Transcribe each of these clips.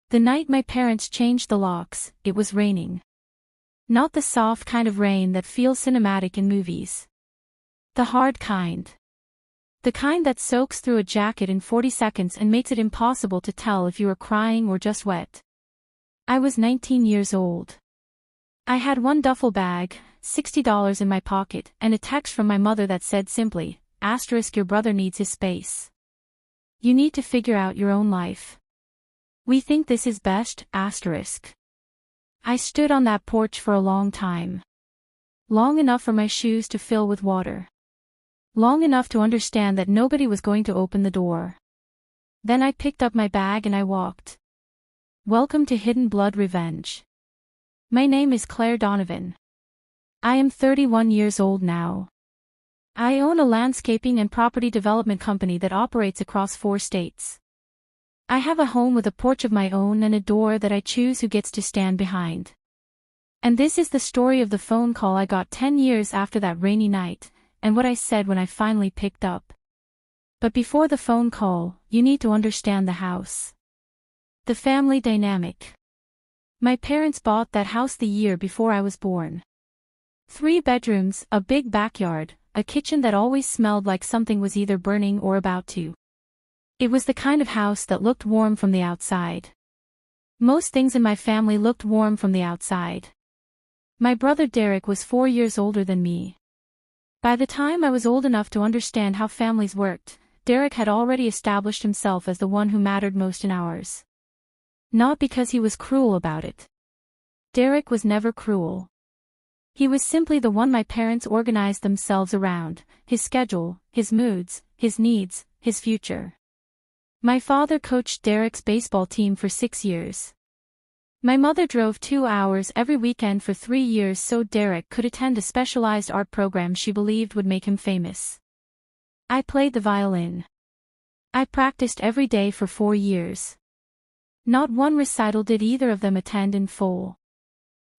The night my parents changed the locks, it was raining. Not the soft kind of rain that feels cinematic in movies. The hard kind. The kind that soaks through a jacket in 40 seconds and makes it impossible to tell if you are crying or just wet. I was 19 years old. I had one duffel bag, $60 in my pocket, and a text from my mother that said simply, "Your brother needs his space. You need to figure out your own life. We think this is best, **. I stood on that porch for a long time. Long enough for my shoes to fill with water. Long enough to understand that nobody was going to open the door. Then I picked up my bag and I walked. Welcome to Hidden Blood Revenge. My name is Claire Donovan. I am 31 years old now. I own a landscaping and property development company that operates across 4 states. I have a home with a porch of my own and a door that I choose who gets to stand behind. And this is the story of the phone call I got 10 years after that rainy night, and what I said when I finally picked up. But before the phone call, you need to understand the house. The family dynamic. My parents bought that house the year before I was born. 3 bedrooms, a big backyard, a kitchen that always smelled like something was either burning or about to. It was the kind of house that looked warm from the outside. Most things in my family looked warm from the outside. My brother Derek was 4 years older than me. By the time I was old enough to understand how families worked, Derek had already established himself as the one who mattered most in ours. Not because he was cruel about it. Derek was never cruel. He was simply the one my parents organized themselves around, his schedule, his moods, his needs, his future. My father coached Derek's baseball team for 6 years. My mother drove 2 hours every weekend for 3 years so Derek could attend a specialized art program she believed would make him famous. I played the violin. I practiced every day for 4 years. Not one recital did either of them attend in full.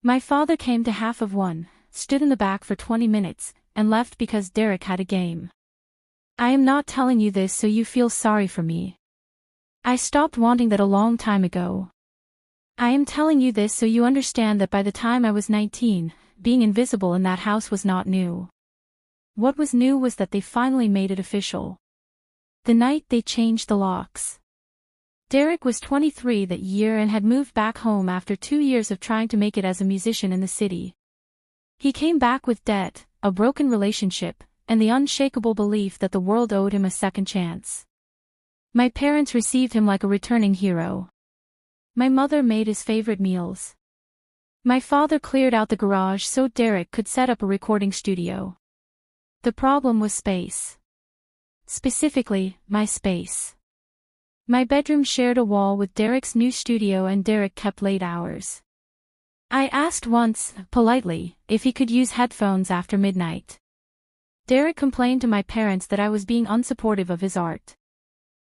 My father came to half of one, stood in the back for 20 minutes, and left because Derek had a game. I am not telling you this so you feel sorry for me. I stopped wanting that a long time ago. I am telling you this so you understand that by the time I was 19, being invisible in that house was not new. What was new was that they finally made it official. The night they changed the locks. Derek was 23 that year and had moved back home after 2 years of trying to make it as a musician in the city. He came back with debt, a broken relationship, and the unshakable belief that the world owed him a second chance. My parents received him like a returning hero. My mother made his favorite meals. My father cleared out the garage so Derek could set up a recording studio. The problem was space. Specifically, my space. My bedroom shared a wall with Derek's new studio and Derek kept late hours. I asked once, politely, if he could use headphones after midnight. Derek complained to my parents that I was being unsupportive of his art.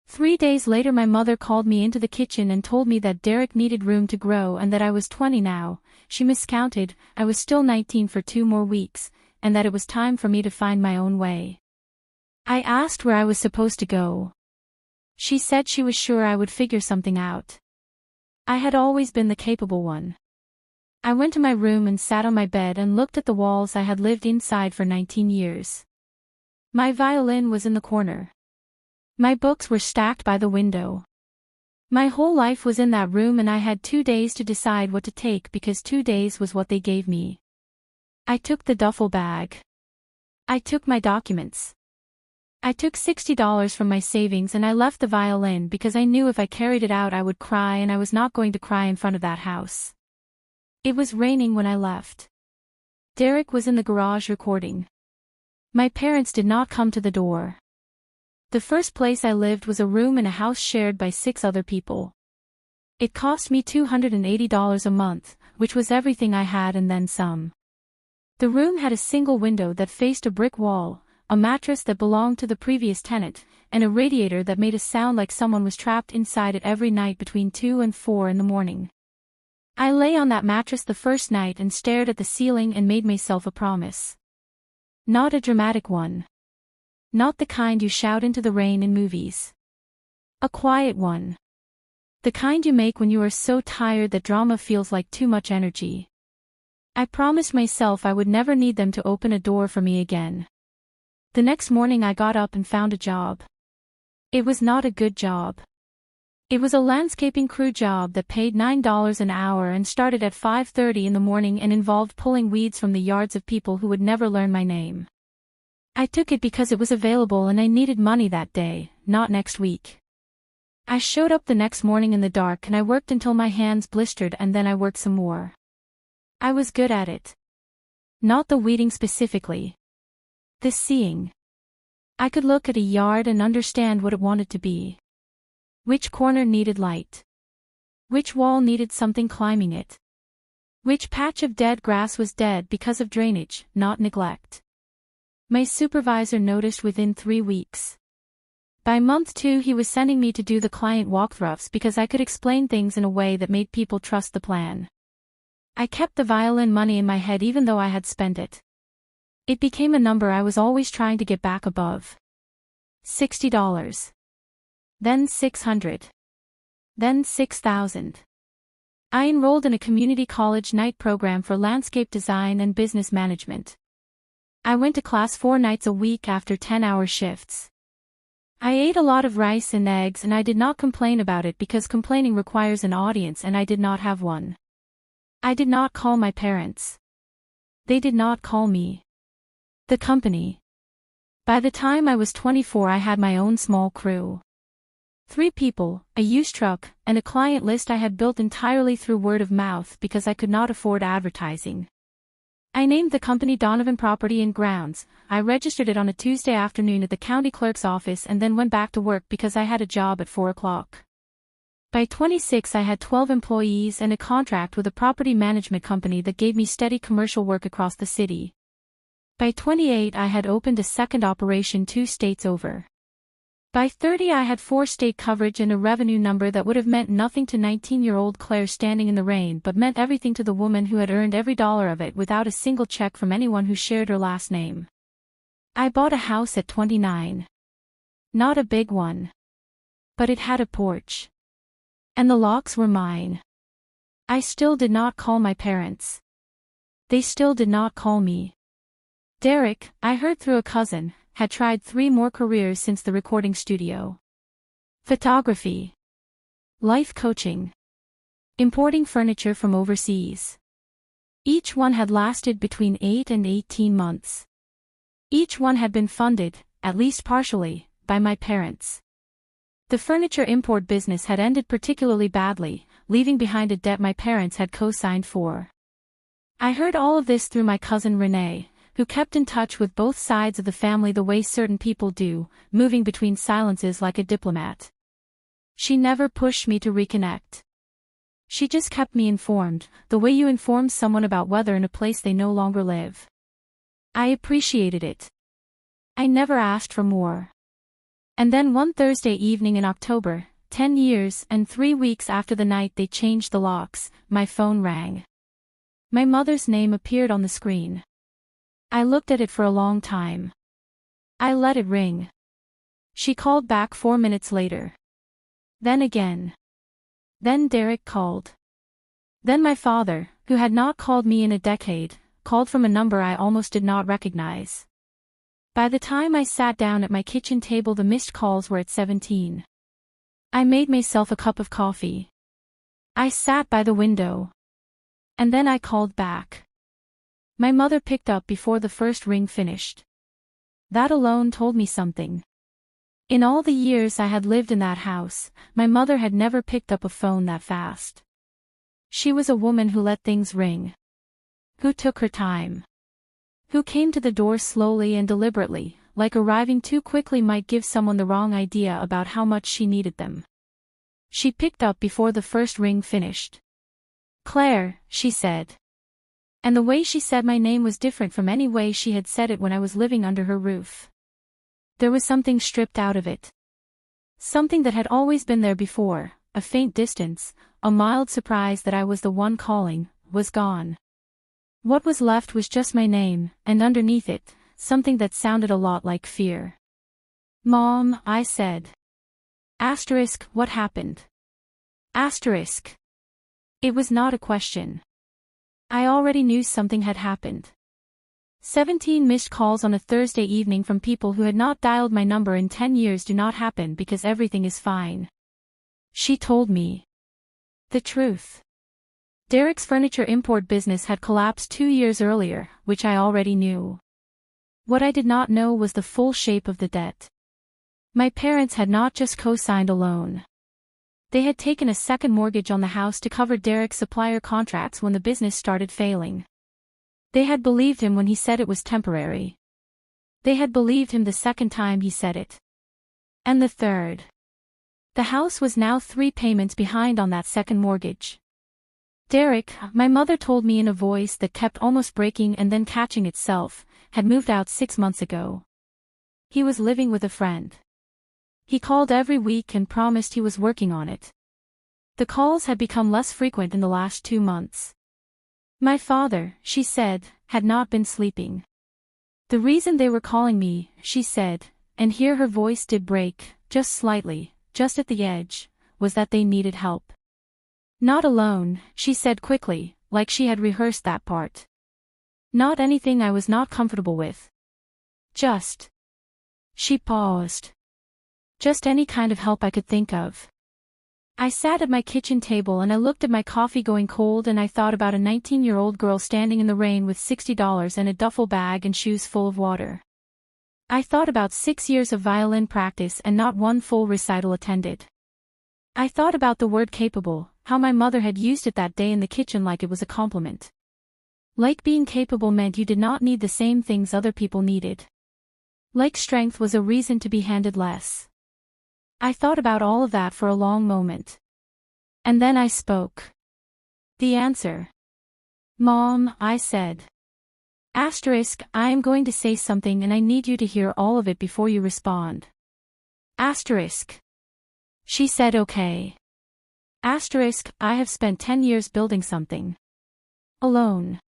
3 days later my mother called me into the kitchen and told me that Derek needed room to grow and that I was 20 now. She miscounted, I was still 19 for 2 more weeks, and that it was time for me to find my own way. I asked where I was supposed to go. She said she was sure I would figure something out. I had always been the capable one. I went to my room and sat on my bed and looked at the walls I had lived inside for 19 years. My violin was in the corner. My books were stacked by the window. My whole life was in that room and I had 2 days to decide what to take because 2 days was what they gave me. I took the duffel bag. I took my documents. I took $60 from my savings and I left the violin because I knew if I carried it out I would cry and I was not going to cry in front of that house. It was raining when I left. Derek was in the garage recording. My parents did not come to the door. The first place I lived was a room in a house shared by 6 other people. It cost me $280 a month, which was everything I had and then some. The room had a single window that faced a brick wall, a mattress that belonged to the previous tenant, and a radiator that made a sound like someone was trapped inside it every night between 2 and 4 in the morning. I lay on that mattress the first night and stared at the ceiling and made myself a promise. Not a dramatic one. Not the kind you shout into the rain in movies. A quiet one. The kind you make when you are so tired that drama feels like too much energy. I promised myself I would never need them to open a door for me again. The next morning I got up and found a job. It was not a good job. It was a landscaping crew job that paid $9 an hour and started at 5:30 in the morning and involved pulling weeds from the yards of people who would never learn my name. I took it because it was available and I needed money that day, not next week. I showed up the next morning in the dark and I worked until my hands blistered and then I worked some more. I was good at it. Not the weeding specifically. The seeing. I could look at a yard and understand what it wanted to be. Which corner needed light? Which wall needed something climbing it? Which patch of dead grass was dead because of drainage, not neglect? My supervisor noticed within 3 weeks. By month 2 he was sending me to do the client walkthroughs because I could explain things in a way that made people trust the plan. I kept the violin money in my head even though I had spent it. It became a number I was always trying to get back above. $60. Then $600. Then $6,000. I enrolled in a community college night program for landscape design and business management. I went to class 4 nights a week after 10-hour shifts. I ate a lot of rice and eggs and I did not complain about it because complaining requires an audience and I did not have one. I did not call my parents. They did not call me. The company. By the time I was 24 I had my own small crew. 3 people, a used truck, and a client list I had built entirely through word of mouth because I could not afford advertising. I named the company Donovan Property and Grounds. I registered it on a Tuesday afternoon at the county clerk's office and then went back to work because I had a job at 4 o'clock. By 26 I had 12 employees and a contract with a property management company that gave me steady commercial work across the city. By 28 I had opened a second operation 2 states over. By 30 I had 4-state coverage and a revenue number that would have meant nothing to 19-year-old Claire standing in the rain but meant everything to the woman who had earned every dollar of it without a single check from anyone who shared her last name. I bought a house at 29. Not a big one. But it had a porch. And the locks were mine. I still did not call my parents. They still did not call me. Derek, I heard through a cousin, had tried 3 more careers since the recording studio. Photography. Life coaching. Importing furniture from overseas. Each one had lasted between 8 and 18 months. Each one had been funded, at least partially, by my parents. The furniture import business had ended particularly badly, leaving behind a debt my parents had co-signed for. I heard all of this through my cousin Renee, who kept in touch with both sides of the family the way certain people do, moving between silences like a diplomat. She never pushed me to reconnect. She just kept me informed, the way you inform someone about weather in a place they no longer live. I appreciated it. I never asked for more. And then one Thursday evening in October, 10 years and 3 weeks after the night they changed the locks, my phone rang. My mother's name appeared on the screen. I looked at it for a long time. I let it ring. She called back 4 minutes later. Then again. Then Derek called. Then my father, who had not called me in a decade, called from a number I almost did not recognize. By the time I sat down at my kitchen table the missed calls were at 17. I made myself a cup of coffee. I sat by the window. And then I called back. My mother picked up before the first ring finished. That alone told me something. In all the years I had lived in that house, my mother had never picked up a phone that fast. She was a woman who let things ring. Who took her time. Who came to the door slowly and deliberately, like arriving too quickly might give someone the wrong idea about how much she needed them. She picked up before the first ring finished. "Claire," she said. And the way she said my name was different from any way she had said it when I was living under her roof. There was something stripped out of it. Something that had always been there before, a faint distance, a mild surprise that I was the one calling, was gone. What was left was just my name, and underneath it, something that sounded a lot like fear. "Mom," I said. Asterisk, what happened? Asterisk. It was not a question. I already knew something had happened. 17 missed calls on a Thursday evening from people who had not dialed my number in 10 years do not happen because everything is fine. She told me the truth. Derek's furniture import business had collapsed 2 years earlier, which I already knew. What I did not know was the full shape of the debt. My parents had not just co-signed a loan. They had taken a second mortgage on the house to cover Derek's supplier contracts when the business started failing. They had believed him when he said it was temporary. They had believed him the second time he said it. And the third. The house was now 3 payments behind on that second mortgage. Derek, my mother told me in a voice that kept almost breaking and then catching itself, had moved out 6 months ago. He was living with a friend. He called every week and promised he was working on it. The calls had become less frequent in the last 2 months. My father, she said, had not been sleeping. The reason they were calling me, she said, and here her voice did break, just slightly, just at the edge, was that they needed help. Not alone, she said quickly, like she had rehearsed that part. Not anything I was not comfortable with. Just. She paused. Just any kind of help I could think of. I sat at my kitchen table and I looked at my coffee going cold and I thought about a 19-year-old girl standing in the rain with $60 and a duffel bag and shoes full of water. I thought about 6 years of violin practice and not one full recital attended. I thought about the word capable, how my mother had used it that day in the kitchen like it was a compliment. Like being capable meant you did not need the same things other people needed. Like strength was a reason to be handed less. I thought about all of that for a long moment. And then I spoke. The answer. Mom, I said. Asterisk, I am going to say something and I need you to hear all of it before you respond. Asterisk. She said okay. Asterisk, I have spent 10 years building something. Alone.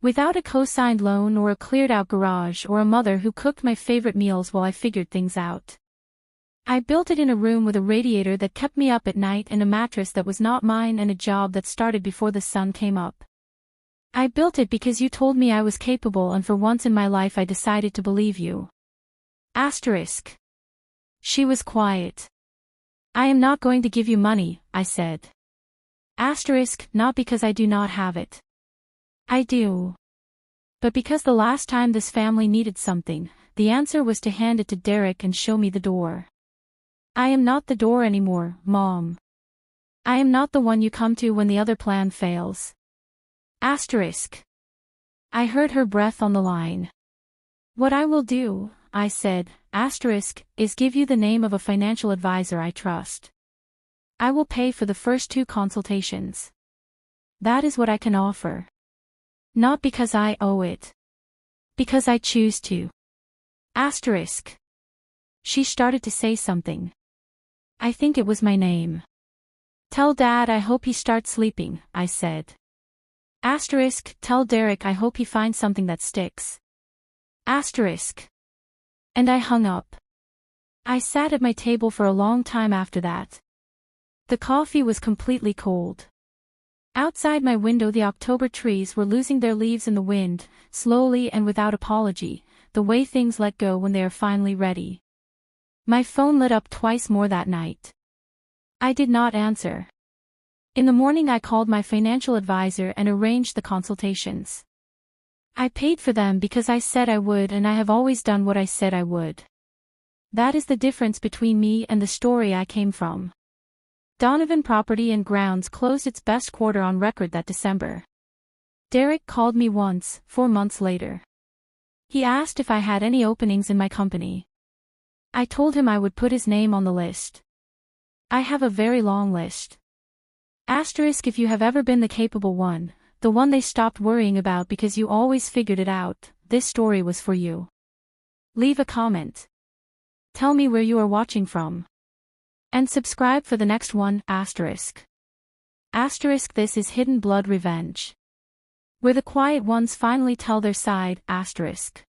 Without a co-signed loan or a cleared-out garage or a mother who cooked my favorite meals while I figured things out. I built it in a room with a radiator that kept me up at night and a mattress that was not mine and a job that started before the sun came up. I built it because you told me I was capable and for once in my life I decided to believe you. Asterisk. She was quiet. I am not going to give you money, I said. Asterisk, not because I do not have it. I do. But because the last time this family needed something, the answer was to hand it to Derek and show me the door. I am not the door anymore, Mom. I am not the one you come to when the other plan fails. Asterisk. I heard her breath on the line. What I will do, I said, asterisk, is give you the name of a financial advisor I trust. I will pay for the first 2 consultations. That is what I can offer. Not because I owe it. Because I choose to. Asterisk. She started to say something. I think it was my name. Tell Dad I hope he starts sleeping, I said. Asterisk, tell Derek I hope he finds something that sticks. Asterisk. And I hung up. I sat at my table for a long time after that. The coffee was completely cold. Outside my window the October trees were losing their leaves in the wind, slowly and without apology, the way things let go when they are finally ready. My phone lit up twice more that night. I did not answer. In the morning I called my financial advisor and arranged the consultations. I paid for them because I said I would and I have always done what I said I would. That is the difference between me and the story I came from. Donovan Property and Grounds closed its best quarter on record that December. Derek called me once, 4 months later. He asked if I had any openings in my company. I told him I would put his name on the list. I have a very long list. Asterisk, if you have ever been the capable one, the one they stopped worrying about because you always figured it out, this story was for you. Leave a comment. Tell me where you are watching from. And subscribe for the next one, asterisk. Asterisk, this is Hidden Blood Revenge. Where the quiet ones finally tell their side, asterisk.